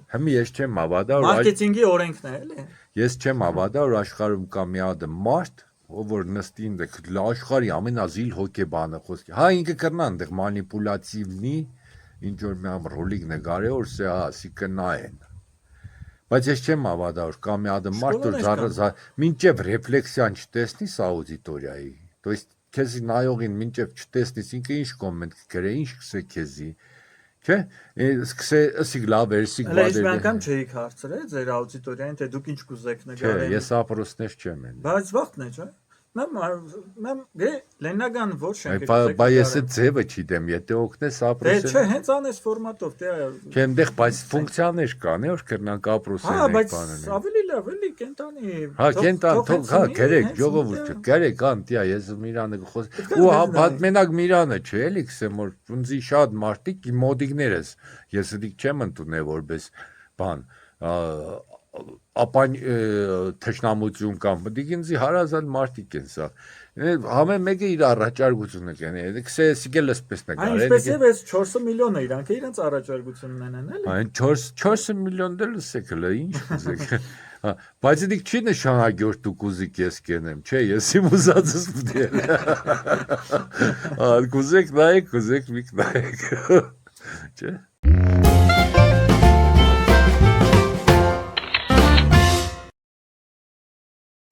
Հիմա ես չեմ հավատա, մարքեթինգի օրենքն է, էլի։ Ես չեմ հավատա, որ աշխարհում կա մի հատ մարդ, ով որ նստի այնտեղ աշխարհի ամենազիլ հոգեբանը խոսքի։ Հա ինքը կրնա այնտեղ մանիպուլատիվնի, ինչ որ մի համ ռոլիկ նկարի, որ սա ասի կնայեն։ Բայց ես չեմ հավատա, որ կա մի հատ մարդ, որ մինչև ռեֆլեքսիան չտեսնի սա աուդիտորիայի։ То есть քեզի նայողին մինչև չտեսնես ինքը ինչ կոմենտ կգրե, ինչ կսե քեզի։ Չէ, սկսե ասի լավ էսիկ բադեր։ Ես մի անգամ չէի հարցրել ձեր աուդիտորիային, թե դուք ինչ կուզեք նկարել։ Չէ, ես ապրոստներ չեմ ել։ Բայց վաղտն է, չէ։ Մեմ լեննական ոչ շենք։ Բայց ես այդ ձևը չիտեմ, եթե օգնես ապրոսը։ Դե չէ, հենց անես ֆորմատով, դե։ Չէ, այնտեղ բայց ֆունկցիաներ կան, որ կրնանք ապրոսներ բանեն։ Հա, բայց ավելի լավ, էլի կենտանի։ Հա, կենտան, թող, հա, գրեք, ժողովուրդը, գրեք, անտիա, ես Միրանը կխոս։ Ու հա, մենակ Միրանը չէ, էլի կսեմ, որ ունձի շատ մարդիկ մոդիկներս։ Ես դիք չեմ ընդունել որպես բան, ապան թշնամություն կամ դիգինզի հարազատ մարդիկ են սա համեն մեկը իր առաջարկությունը կանի քսես գել էսպես նկարել այնպես եւ էս 4 միլիոնը իրանք իրենց առաջարկությունն են էլի այն 4 միլիոն դե լսեք հələ ինչ կուզեք բայց դիք չի նշանակի որ դուք ուզիք ես կենեմ չէ ես իմ ուզածս դել կուզեք նայեք մի նայեք չէ